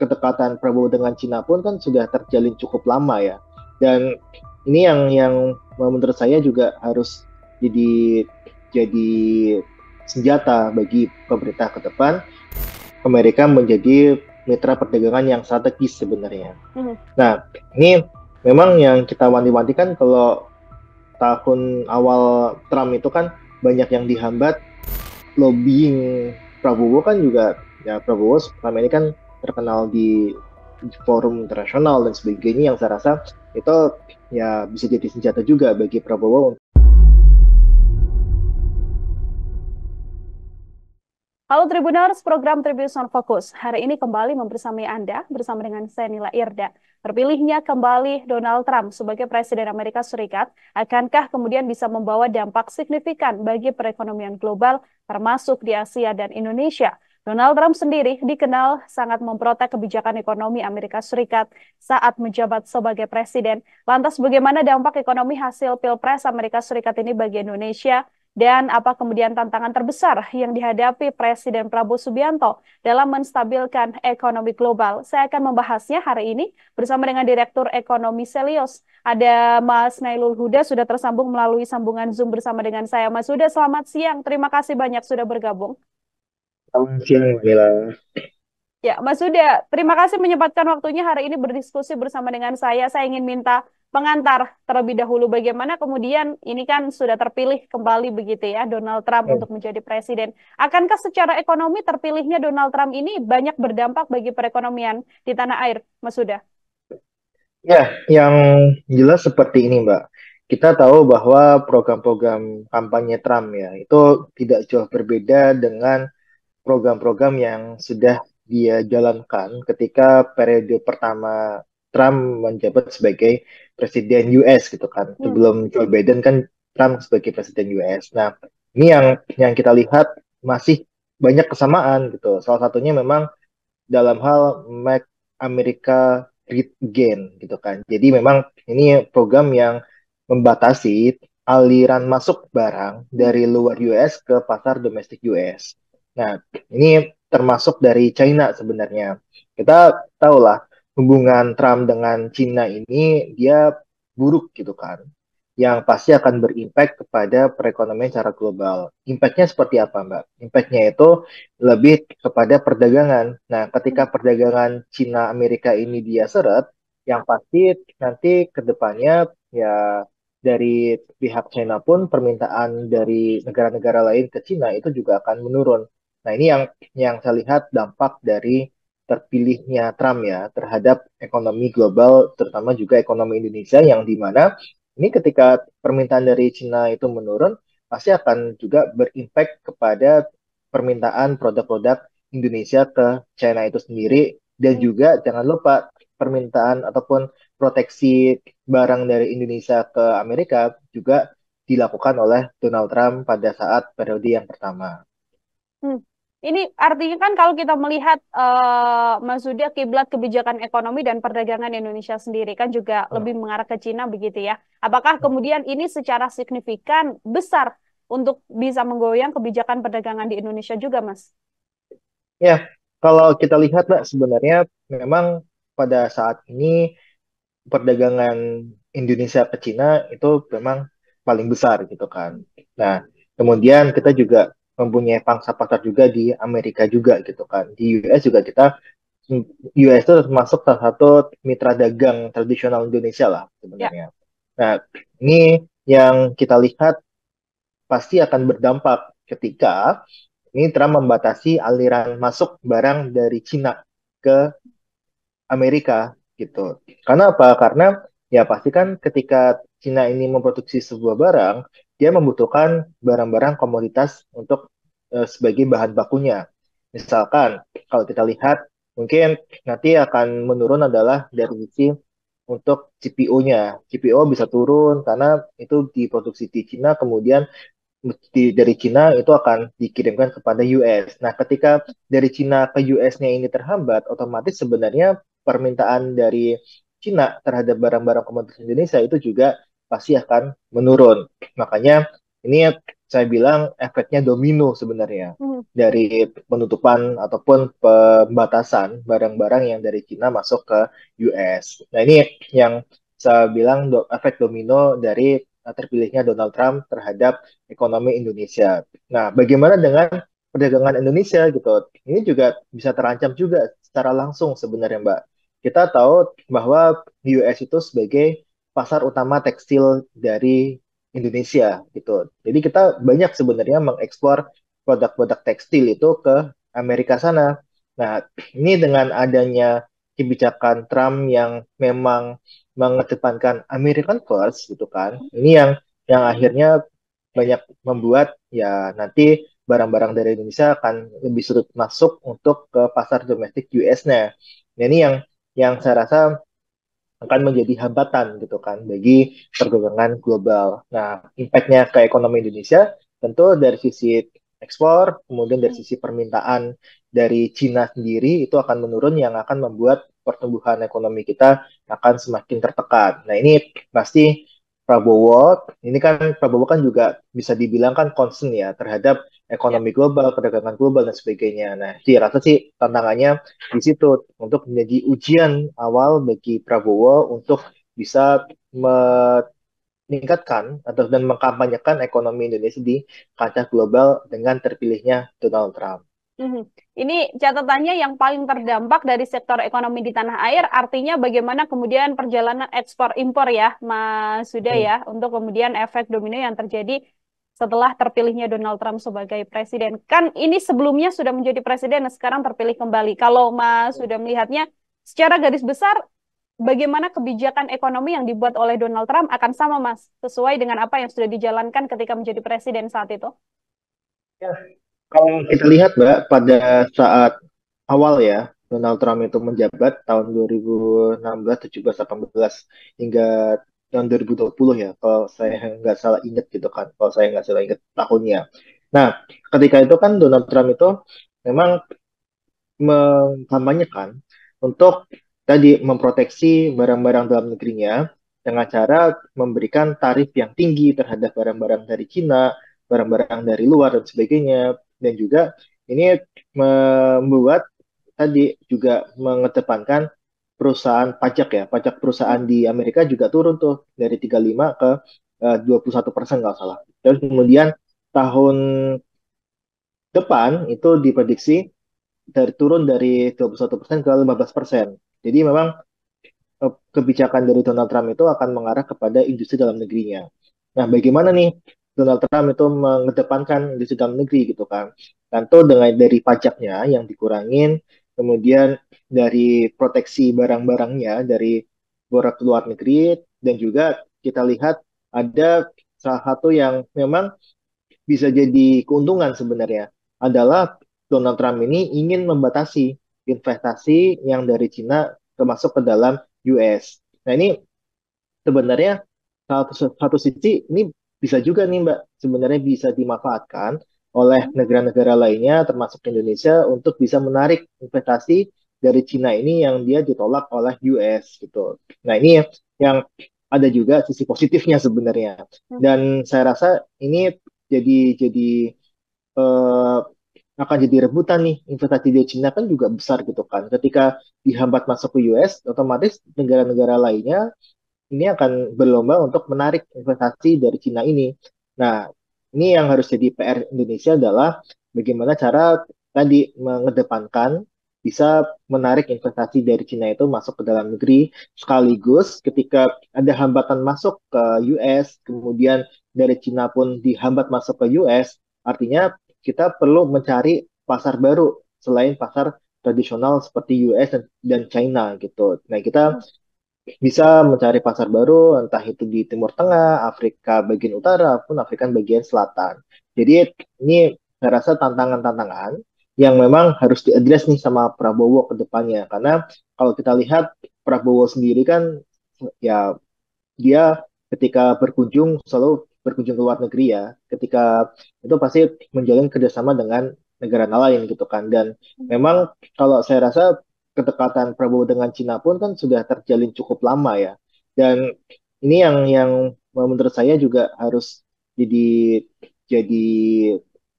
kedekatan Prabowo dengan Cina pun kan sudah terjalin cukup lama ya. Dan ini yang menurut saya juga harus jadi jadi senjata bagi pemerintah ke depan. Amerika menjadi mitra perdagangan yang strategis sebenarnya. Mhm. Nah, ini memang yang kita wanti-wanti kan kalau tahun awal Trump itu kan banyak yang dihambat lobbying Prabowo kan juga ya Prabowo selama ini kan terkenal di forum internasional dan sebagainya yang saya rasa itu ya bisa jadi senjata juga bagi Prabowo. Halo Tribuners, program Tribuners on Focus. Hari ini kembali membersamai Anda bersama dengan saya Nila Irda. Terpilihnya kembali Donald Trump sebagai Presiden Amerika Serikat, akankah kemudian bisa membawa dampak signifikan bagi perekonomian global, termasuk di Asia dan Indonesia? Donald Trump sendiri dikenal sangat memprotek kebijakan ekonomi Amerika Serikat saat menjabat sebagai presiden. Lantas bagaimana dampak ekonomi hasil Pilpres Amerika Serikat ini bagi Indonesia? Dan apa kemudian tantangan terbesar yang dihadapi Presiden Prabowo Subianto dalam menstabilkan ekonomi global? Saya akan membahasnya hari ini bersama dengan Direktur Ekonomi Selios. Ada Mas Nailul Huda sudah tersambung melalui sambungan Zoom bersama dengan saya. Mas Huda, selamat siang. Terima kasih banyak sudah bergabung. Selamat siang, Mila. Ya, Mas Huda, terima kasih menyempatkan waktunya hari ini berdiskusi bersama dengan saya. Saya ingin minta pengantar terlebih dahulu bagaimana kemudian ini kan sudah terpilih kembali begitu ya Donald Trump untuk menjadi presiden. Akankah secara ekonomi terpilihnya Donald Trump ini banyak berdampak bagi perekonomian di tanah air, Mas Huda? Ya, yang jelas seperti ini, Mbak. Kita tahu bahwa program-program kampanye Trump ya, itu tidak jauh berbeda dengan program-program yang sudah dia jalankan ketika periode pertama Trump menjabat sebagai presiden US gitu kan. Hmm. Sebelum Joe Biden kan Trump sebagai presiden US. Nah, ini yang kita lihat masih banyak kesamaan gitu. Salah satunya memang dalam hal Make America Great Again gitu kan. Jadi memang ini program yang membatasi aliran masuk barang Hmm. dari luar US ke pasar domestik US. Nah, ini termasuk dari China sebenarnya. Kita tahulah hubungan Trump dengan China ini dia buruk gitu kan, yang pasti akan berimpact kepada perekonomian secara global. Impactnya seperti apa, Mbak? Impactnya itu lebih kepada perdagangan. Nah, ketika perdagangan Cina Amerika ini dia seret, yang pasti nanti ke depannya ya dari pihak China pun permintaan dari negara-negara lain ke Cina itu juga akan menurun. Nah, ini yang saya lihat dampak dari terpilihnya Trump ya terhadap ekonomi global, terutama juga ekonomi Indonesia yang di mana ini ketika permintaan dari Cina itu menurun, pasti akan juga berimpact kepada permintaan produk-produk Indonesia ke China itu sendiri. Dan Hmm. juga jangan lupa permintaan ataupun proteksi barang dari Indonesia ke Amerika juga dilakukan oleh Donald Trump pada saat periode yang pertama. Hmm. Ini artinya kan kalau kita melihat Mas Huda kiblat kebijakan ekonomi dan perdagangan Indonesia sendiri kan juga Hmm. lebih mengarah ke Cina begitu ya. Apakah kemudian ini secara signifikan besar untuk bisa menggoyang kebijakan perdagangan di Indonesia juga, Mas? Ya, kalau kita lihat Mbak, sebenarnya memang pada saat ini perdagangan Indonesia ke Cina itu memang paling besar gitu kan. Nah, kemudian kita juga mempunyai pangsa pasar juga di Amerika juga gitu kan. Di US juga kita US itu termasuk salah satu mitra dagang tradisional Indonesia lah Ya. sebenarnya. Nah, ini yang kita lihat pasti akan berdampak ketika ini Trump membatasi aliran masuk barang dari Cina ke Amerika gitu. Karena apa? Karena ya pasti kan ketika Cina ini memproduksi sebuah barang, dia membutuhkan barang-barang komoditas untuk sebagai bahan bakunya. Misalkan kalau kita lihat mungkin nanti akan menurun adalah dari sisi untuk CPO-nya. CPO bisa turun karena itu diproduksi di Cina kemudian dari Cina itu akan dikirimkan kepada US. Nah, ketika dari Cina ke US-nya ini terhambat, otomatis sebenarnya permintaan dari Cina terhadap barang-barang komoditas Indonesia itu juga pasti akan menurun. Makanya ini saya bilang efeknya domino sebenarnya Mhm. dari penutupan ataupun pembatasan barang-barang yang dari Cina masuk ke US. Nah, ini yang saya bilang efek domino dari terpilihnya Donald Trump terhadap ekonomi Indonesia. Nah, bagaimana dengan perdagangan Indonesia gitu? Ini juga bisa terancam juga secara langsung sebenarnya, Mbak. Kita tahu bahwa US itu sebagai pasar utama tekstil dari Indonesia gitu. Jadi kita banyak sebenarnya mengekspor produk-produk tekstil itu ke Amerika sana. Nah, ini dengan adanya kebijakan Trump yang memang mengedepankan American First gitu kan. Ini yang akhirnya banyak membuat ya nanti barang-barang dari Indonesia akan lebih sulit masuk untuk ke pasar domestik US-nya. Nah, ini yang saya rasa akan menjadi hambatan gitu kan bagi perdagangan global. Nah, impact-nya ke ekonomi Indonesia tentu dari sisi ekspor, kemudian dari sisi permintaan dari Cina sendiri itu akan menurun yang akan membuat pertumbuhan ekonomi kita akan semakin tertekan. Nah, ini pasti Prabowo kan juga bisa dibilang kan concern ya terhadap Ya. ekonomi global, perdagangan global dan sebagainya. Nah, saya rasa sih tantangannya di situ untuk menjadi ujian awal bagi Prabowo untuk bisa meningkatkan atau dan mengkampanyekan ekonomi Indonesia di kancah global dengan terpilihnya Donald Trump. Mhm. Ini catatannya yang paling terdampak dari sektor ekonomi di tanah air, artinya bagaimana kemudian perjalanan ekspor impor ya, Mas Suda Hmm. ya, untuk kemudian efek domino yang terjadi setelah terpilihnya Donald Trump sebagai presiden. Kan ini sebelumnya sudah menjadi presiden, sekarang terpilih kembali. Kalau Mas sudah melihatnya secara garis besar, bagaimana kebijakan ekonomi yang dibuat oleh Donald Trump akan sama, Mas, sesuai dengan apa yang sudah dijalankan ketika menjadi presiden saat itu? Ya, kalau kita lihat Mbak, pada saat awal ya, Donald Trump itu menjabat tahun 2016, 17, 18 hingga tahun 2020 ya, kalau saya nggak salah ingat gitu kan, kalau saya nggak salah ingat tahunnya. Nah, ketika itu kan Donald Trump itu memang mengkampanyekan untuk tadi memproteksi barang-barang dalam negerinya dengan cara memberikan tarif yang tinggi terhadap barang-barang dari Cina, barang-barang dari luar dan sebagainya, dan juga ini membuat tadi juga mengedepankan perusahaan pajak ya, pajak perusahaan di Amerika juga turun tuh dari 35 ke 21% nggak salah. Terus kemudian tahun depan itu diprediksi turun dari 21% ke 15%. Jadi memang kebijakan dari Donald Trump itu akan mengarah kepada industri dalam negerinya. Nah, bagaimana nih Donald Trump itu mengedepankan industri dalam negeri gitu kan? Tentu dengan dari pajaknya yang dikurangin, kemudian dari proteksi barang-barangnya dari borak luar negeri, dan juga kita lihat ada salah satu yang memang bisa jadi keuntungan sebenarnya adalah Donald Trump ini ingin membatasi investasi yang dari Cina termasuk ke dalam US. Nah, ini sebenarnya satu sisi ini bisa juga nih Mbak, sebenarnya bisa dimanfaatkan oleh negara-negara lainnya termasuk Indonesia untuk bisa menarik investasi dari Cina ini yang dia ditolak oleh US gitu. Nah, ini yang ada juga sisi positifnya sebenarnya. Dan saya rasa ini jadi eh, akan jadi rebutan nih investasi di Cina kan juga besar gitu kan. Ketika dihambat masuk ke US, otomatis negara-negara lainnya ini akan berlomba untuk menarik investasi dari Cina ini. Nah, ini yang harus jadi PR Indonesia adalah bagaimana cara tadi mengedepankan bisa menarik investasi dari Cina itu masuk ke dalam negeri sekaligus ketika ada hambatan masuk ke US, kemudian dari Cina pun dihambat masuk ke US, artinya kita perlu mencari pasar baru selain pasar tradisional seperti US dan China gitu. Nah, kita bisa mencari pasar baru, entah itu di Timur Tengah, Afrika bagian utara, pun Afrika bagian selatan. Jadi ini saya rasa tantangan-tantangan yang memang harus diadres nih sama Prabowo ke depannya. Karena kalau kita lihat Prabowo sendiri kan ya dia ketika berkunjung selalu berkunjung ke luar negeri ya. Ketika itu pasti menjalin kerjasama dengan negara lain gitu kan. Dan memang kalau saya rasa kedekatan Prabowo dengan Cina pun kan sudah terjalin cukup lama ya. Dan ini yang menurut saya juga harus jadi jadi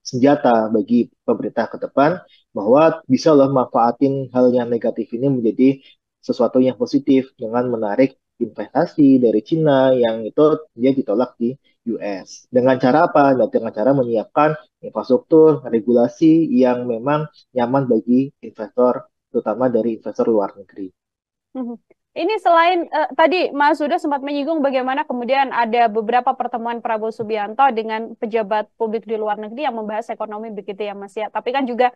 senjata bagi pemerintah ke depan bahwa bisa loh manfaatin hal yang negatif ini menjadi sesuatu yang positif dengan menarik investasi dari Cina yang itu dia ditolak di US. Dengan cara apa? Nah, dengan cara menyiapkan infrastruktur, regulasi yang memang nyaman bagi investor, terutama dari investor luar negeri. Mhm. Ini selain tadi Mas sudah sempat menyinggung bagaimana kemudian ada beberapa pertemuan Prabowo Subianto dengan pejabat publik di luar negeri yang membahas ekonomi begitu ya Mas ya. Tapi kan juga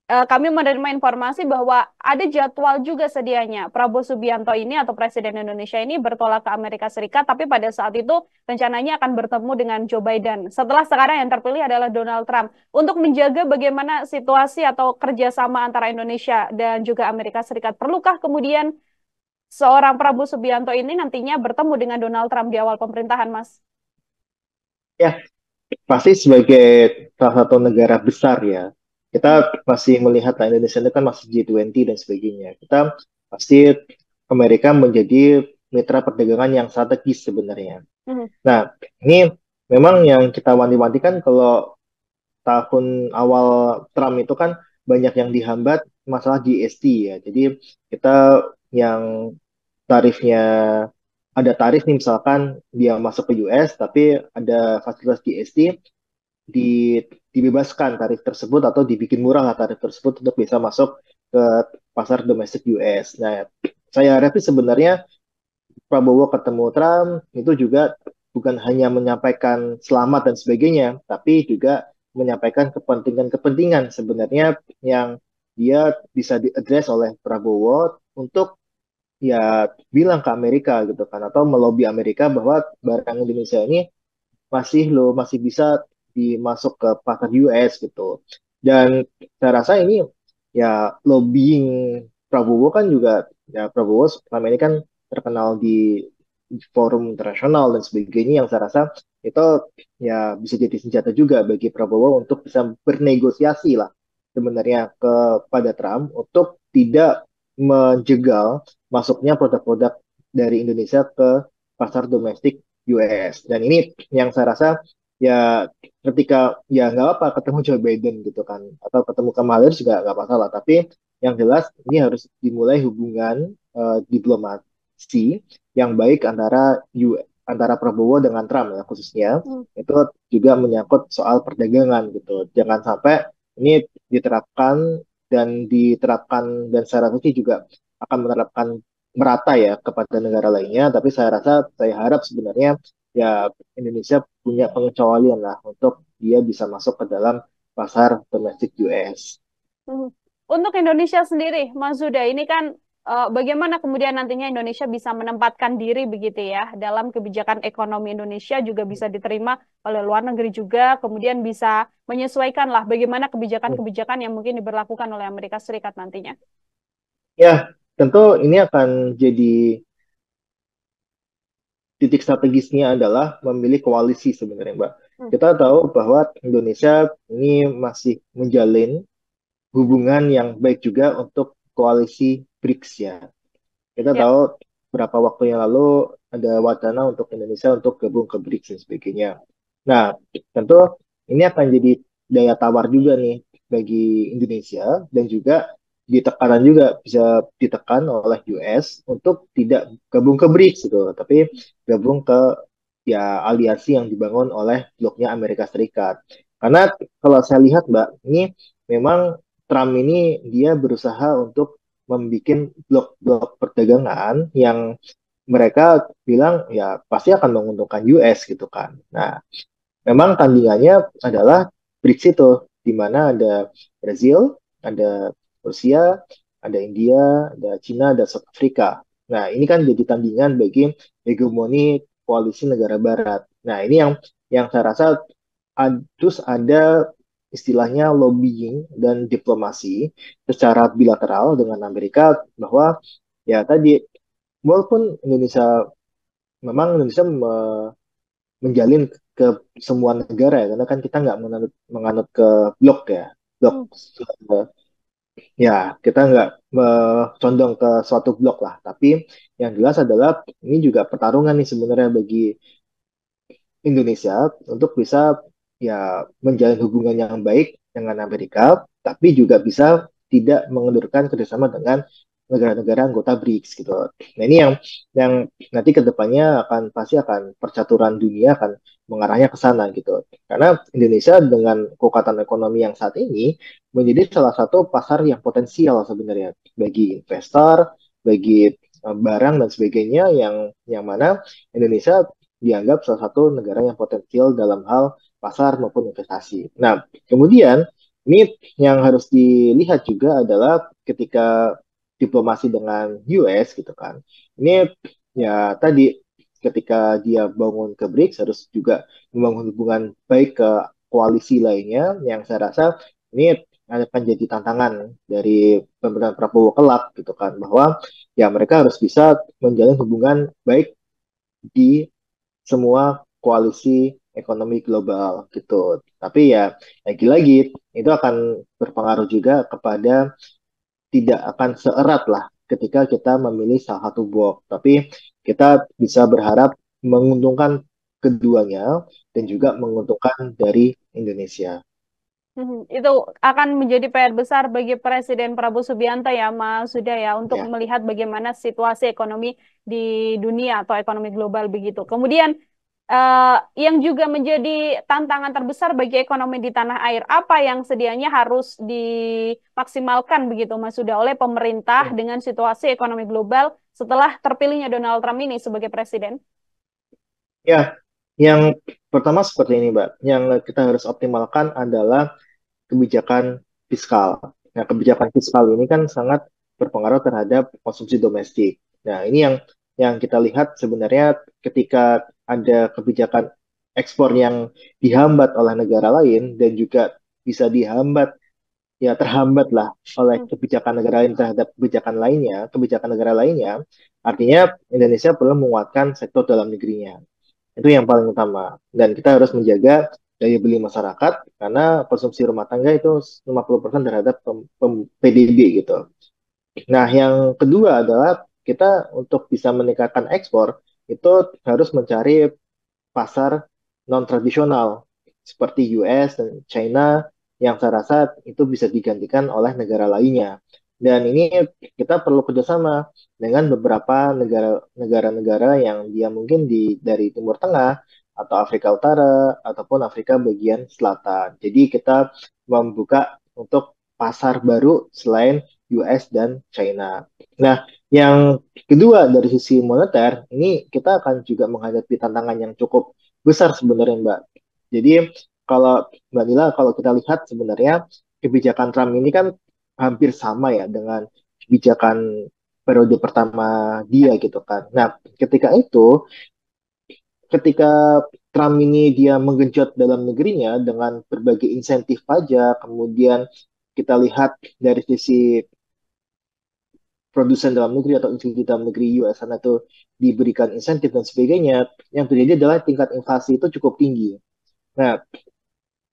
kami menerima informasi bahwa ada jadwal juga sedianya Prabowo Subianto ini atau Presiden Indonesia ini bertolak ke Amerika Serikat, tapi pada saat itu rencananya akan bertemu dengan Joe Biden. Setelah sekarang yang terpilih adalah Donald Trump. Untuk menjaga bagaimana situasi atau kerjasama antara Indonesia dan juga Amerika Serikat, perlukah kemudian seorang Prabowo Subianto ini nantinya bertemu dengan Donald Trump di awal pemerintahan, Mas? Ya, pasti sebagai salah satu negara besar ya, Hmm, kita masih melihat lah Indonesia itu kan masih G20 dan sebagainya. Kita pasti Amerika menjadi mitra perdagangan yang strategis sebenarnya. hmm, Nah, ini memang yang kita wanti-wanti kan kalau tahun awal Trump itu kan banyak yang dihambat masalah GST ya. Jadi kita yang tarifnya ada tarif nih misalkan dia masuk ke US tapi ada fasilitas GST di dibebaskan tarif tersebut atau dibikin murah lah tarif tersebut untuk bisa masuk ke pasar domestik US. Nah, saya harap sih sebenarnya Prabowo ketemu Trump itu juga bukan hanya menyampaikan selamat dan sebagainya, tapi juga menyampaikan kepentingan-kepentingan sebenarnya yang dia bisa diadres oleh Prabowo untuk ya bilang ke Amerika gitu kan atau melobi Amerika bahwa barang Indonesia ini masih bisa dimasuk ke pasar US gitu. Dan saya rasa ini ya lobbying Prabowo kan juga ya Prabowo selama ini kan terkenal di forum internasional dan sebagainya yang saya rasa itu ya bisa jadi senjata juga bagi Prabowo untuk bisa bernegosiasi lah sebenarnya kepada Trump untuk tidak menjegal masuknya produk-produk dari Indonesia ke pasar domestik US. Dan ini yang saya rasa ya ketika ya nggak apa ketemu Joe Biden gitu kan atau ketemu Kamala Harris juga nggak masalah. Tapi yang jelas ini harus dimulai hubungan diplomasi yang baik antara Prabowo dengan Trump ya khususnya hmm. itu juga menyangkut soal perdagangan gitu. Jangan sampai ini diterapkan dan saya rasa sih juga akan menerapkan merata ya kepada negara lainnya, tapi saya harap sebenarnya ya Indonesia punya pengecualian lah untuk dia bisa masuk ke dalam pasar domestik US. Hmm. Untuk Indonesia sendiri, Mas Zuda, ini kan bagaimana kemudian nantinya Indonesia bisa menempatkan diri begitu ya dalam kebijakan ekonomi Indonesia juga bisa diterima oleh luar negeri juga, kemudian bisa menyesuaikan lah bagaimana kebijakan-kebijakan yang mungkin diberlakukan oleh Amerika Serikat nantinya. Ya, tentu ini akan jadi titik strategisnya adalah memilih koalisi sebenarnya, Mbak. Hmm, Kita tahu bahwa Indonesia ini masih menjalin hubungan yang baik juga untuk koalisi BRICS ya. Kita ya. tahu beberapa waktu yang lalu ada wacana untuk Indonesia untuk gabung ke BRICS dan sebagainya. Nah, tentu ini akan jadi daya tawar juga nih bagi Indonesia dan juga ditekanan juga bisa ditekan oleh US untuk tidak gabung ke BRICS gitu, tapi gabung ke ya aliansi yang dibangun oleh bloknya Amerika Serikat. Karena kalau saya lihat Mbak, ini memang Trump ini dia berusaha untuk membuat blok-blok perdagangan yang mereka bilang ya pasti akan menguntungkan US gitu kan. Nah, memang tandingannya adalah BRICS itu, di mana ada Brazil, ada Rusia, ada India, ada Cina, ada South Africa. Nah, ini kan jadi tandingan bagi hegemoni koalisi negara Barat. Nah, ini yang saya rasa terus ada istilahnya lobbying dan diplomasi secara bilateral dengan Amerika bahwa ya tadi walaupun Indonesia menjalin ke semua negara ya karena kan kita nggak menganut ke blok ya blok Hmm, ya kita nggak condong ke suatu blok lah tapi yang jelas adalah ini juga pertarungan nih sebenarnya bagi Indonesia untuk bisa ya menjalin hubungan yang baik dengan Amerika, tapi juga bisa tidak mengendurkan kerjasama dengan negara-negara anggota BRICS gitu. Nah ini yang nanti kedepannya pasti akan percaturan dunia akan mengarahnya ke sana gitu. Karena Indonesia dengan kekuatan ekonomi yang saat ini menjadi salah satu pasar yang potensial sebenarnya bagi investor, bagi barang dan sebagainya yang mana Indonesia dianggap salah satu negara yang potensial dalam hal pasar maupun investasi. Nah, kemudian ini yang harus dilihat juga adalah ketika diplomasi dengan US gitu kan. Ini ya tadi ketika dia bangun ke BRICS harus juga membangun hubungan baik ke koalisi lainnya yang saya rasa ini akan jadi tantangan dari pemerintahan Prabowo kelak gitu kan bahwa ya mereka harus bisa menjalin hubungan baik di semua koalisi ekonomi global gitu. Tapi ya lagi-lagi itu akan berpengaruh juga kepada tidak akan seerat lah ketika kita memilih salah satu blok. Tapi kita bisa berharap menguntungkan keduanya dan juga menguntungkan dari Indonesia. Itu akan menjadi PR besar bagi Presiden Prabowo Subianto ya, Mas Suda ya, untuk Ya, melihat bagaimana situasi ekonomi di dunia atau ekonomi global begitu. Kemudian yang juga menjadi tantangan terbesar bagi ekonomi di tanah air, apa yang sedianya harus dimaksimalkan begitu, Mas Suda, oleh pemerintah dengan situasi ekonomi global setelah terpilihnya Donald Trump ini sebagai presiden? ya. Yang pertama seperti ini, Mbak. Yang kita harus optimalkan adalah kebijakan fiskal. Nah, kebijakan fiskal ini kan sangat berpengaruh terhadap konsumsi domestik. Nah, ini yang kita lihat sebenarnya ketika ada kebijakan ekspor yang dihambat oleh negara lain dan juga bisa dihambat ya terhambat lah oleh Hmm. kebijakan negara lain terhadap kebijakan negara lainnya, artinya Indonesia perlu menguatkan sektor dalam negerinya. Itu yang paling utama. Dan kita harus menjaga daya beli masyarakat karena konsumsi rumah tangga itu 50% terhadap PDB gitu. Nah, yang kedua adalah kita untuk bisa meningkatkan ekspor itu harus mencari pasar non-tradisional seperti US dan China yang saya rasa itu bisa digantikan oleh negara lainnya. Dan ini kita perlu kerjasama dengan beberapa negara-negara yang dia mungkin dari Timur Tengah atau Afrika Utara ataupun Afrika bagian selatan. Jadi kita membuka untuk pasar baru selain US dan China. Nah, yang kedua dari sisi moneter, ini kita akan juga menghadapi tantangan yang cukup besar sebenarnya, Mbak. Jadi kalau Mbak Nila, kalau kita lihat sebenarnya kebijakan Trump ini kan hampir sama ya dengan kebijakan periode pertama dia gitu kan. Nah, ketika Trump ini dia menggenjot dalam negerinya dengan berbagai insentif pajak, kemudian kita lihat dari sisi produsen dalam negeri atau institusi dalam negeri US sana itu diberikan insentif dan sebagainya, yang terjadi adalah tingkat inflasi itu cukup tinggi. Nah,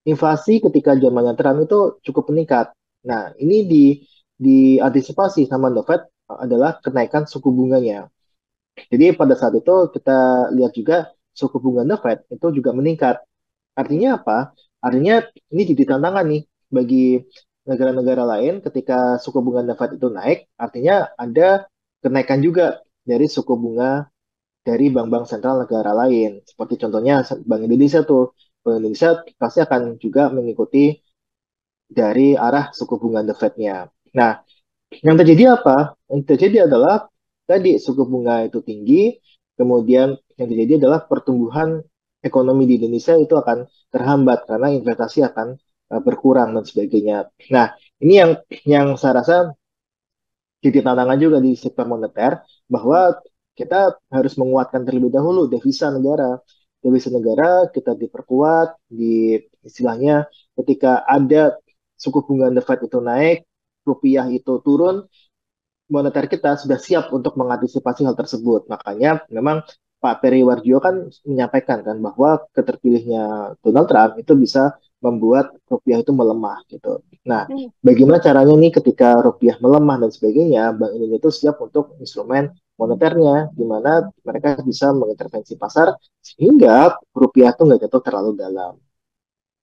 inflasi ketika zamannya Trump itu cukup meningkat. Nah, ini diantisipasi sama The Fed adalah kenaikan suku bunganya. Jadi pada saat itu kita lihat juga suku bunga The Fed itu juga meningkat. Artinya apa? Artinya ini jadi tantangan nih bagi negara-negara lain ketika suku bunga The Fed itu naik, artinya ada kenaikan juga dari suku bunga dari bank-bank sentral negara lain. Seperti contohnya Bank Indonesia tuh. Bank Indonesia pasti akan juga mengikuti dari arah suku bunga The Fed-nya. Nah, yang terjadi apa? Yang terjadi adalah tadi suku bunga itu tinggi, kemudian yang terjadi adalah pertumbuhan ekonomi di Indonesia itu akan terhambat karena investasi akan berkurang dan sebagainya. Nah, ini yang saya rasa jadi tantangan juga di sektor moneter bahwa kita harus menguatkan terlebih dahulu devisa negara. Devisa negara kita diperkuat di istilahnya ketika ada suku bunga The Fed itu naik, rupiah itu turun, moneter kita sudah siap untuk mengantisipasi hal tersebut. Makanya memang Pak Peri Warjio kan menyampaikan kan bahwa keterpilihnya Donald Trump itu bisa membuat rupiah itu melemah gitu. Nah, Hmm. bagaimana caranya nih ketika rupiah melemah dan sebagainya, Bank Indonesia itu siap untuk instrumen moneternya, di mana mereka bisa mengintervensi pasar sehingga rupiah itu nggak jatuh terlalu dalam.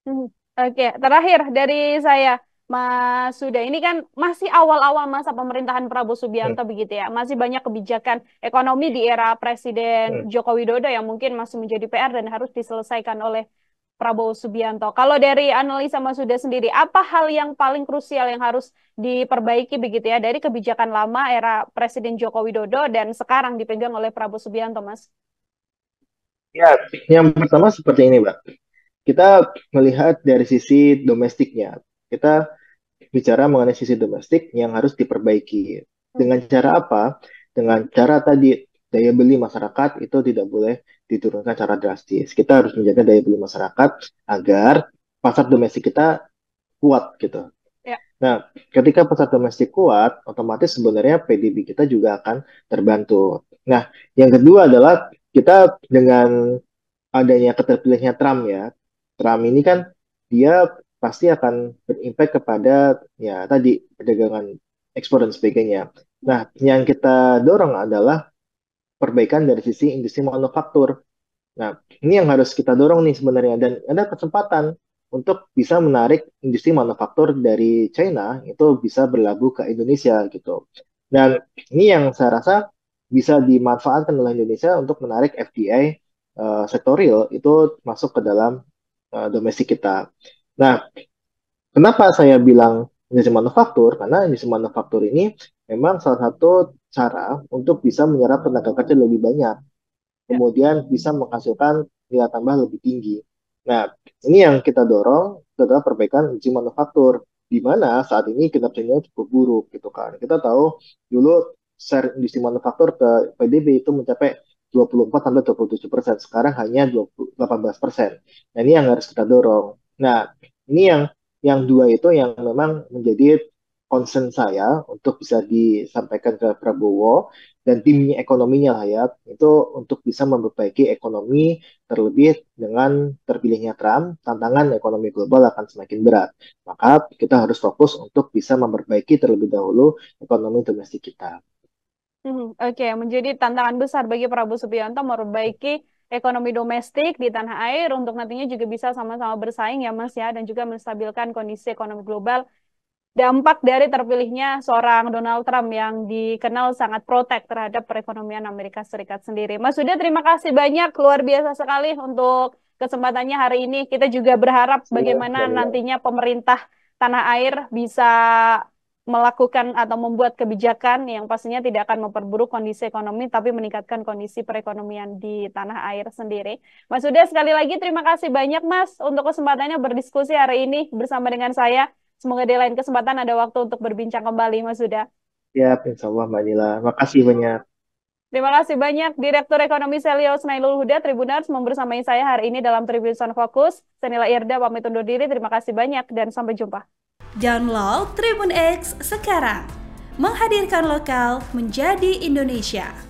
Hmm. Oke, terakhir dari saya, Mas Suda. Ini kan masih awal-awal masa pemerintahan Prabowo Hmm, Subianto begitu ya. Masih banyak kebijakan ekonomi di era Presiden hmm. Joko Widodo yang mungkin masih menjadi PR dan harus diselesaikan oleh Prabowo Subianto. Kalau dari analisa Mas Suda sendiri, apa hal yang paling krusial yang harus diperbaiki begitu ya dari kebijakan lama era Presiden Joko Widodo dan sekarang dipegang oleh Prabowo Subianto, Mas? Ya, yang pertama seperti ini, Mbak. Kita melihat dari sisi domestiknya. Kita bicara mengenai sisi domestik yang harus diperbaiki. Hmm. Dengan cara apa? Dengan cara tadi daya beli masyarakat itu tidak boleh diturunkan secara drastis. Kita harus menjaga daya beli masyarakat agar pasar domestik kita kuat gitu. Ya. Nah, ketika pasar domestik kuat, otomatis sebenarnya PDB kita juga akan terbantu. Nah, yang kedua adalah kita dengan adanya keterpilihnya Trump ya. Trump ini kan dia pasti akan berimpact kepada ya tadi perdagangan ekspor dan sebagainya. Hmm. Nah, yang kita dorong adalah perbaikan dari sisi industri manufaktur. Nah, ini yang harus kita dorong nih sebenarnya dan ada kesempatan untuk bisa menarik industri manufaktur dari China itu bisa berlabuh ke Indonesia gitu. Dan ini yang saya rasa bisa dimanfaatkan oleh Indonesia untuk menarik FDI sektor real itu masuk ke dalam domestik kita. Nah, kenapa saya bilang industri manufaktur? Karena industri manufaktur ini memang salah satu cara untuk bisa menyerap tenaga kerja lebih banyak Ya. kemudian bisa menghasilkan nilai tambah lebih tinggi. Nah, ini yang kita dorong itu adalah perbaikan industri manufaktur, di mana saat ini kinerjanya cukup buruk gitu kan. Kita tahu dulu share industri manufaktur ke PDB itu mencapai 24 sampai 27%, sekarang hanya 18%. Nah, ini yang harus kita dorong. Nah, ini yang dua itu yang memang menjadi concern saya untuk bisa disampaikan ke Prabowo dan timnya ekonominya lah ya itu untuk bisa memperbaiki ekonomi terlebih dengan terpilihnya Trump tantangan ekonomi global akan semakin berat maka kita harus fokus untuk bisa memperbaiki terlebih dahulu ekonomi domestik kita. Oke, menjadi tantangan besar bagi Prabowo Subianto memperbaiki ekonomi domestik di tanah air untuk nantinya juga bisa sama-sama bersaing ya Mas ya dan juga menstabilkan kondisi ekonomi global. Dampak dari terpilihnya seorang Donald Trump yang dikenal sangat protek terhadap perekonomian Amerika Serikat sendiri. Mas Suda, terima kasih banyak, luar biasa sekali untuk kesempatannya hari ini. Kita juga berharap Siap, bagaimana Mbak Nila. nantinya pemerintah tanah air bisa melakukan atau membuat kebijakan yang pastinya tidak akan memperburuk kondisi ekonomi, tapi meningkatkan kondisi perekonomian di tanah air sendiri. Mas Suda, sekali lagi terima kasih banyak Mas untuk kesempatannya berdiskusi hari ini bersama dengan saya. Semoga di lain kesempatan ada waktu untuk berbincang kembali, Mas Suda. Siap, insya Allah Mbak Nila, makasih banyak. Terima kasih banyak Direktur Ekonomi Selios Nailul Huda Tribunars membersamai saya hari ini dalam Tribun Sound Focus. Saya Nila Irda pamit undur diri. Terima kasih banyak dan sampai jumpa. Download Tribun X sekarang. Menghadirkan lokal menjadi Indonesia.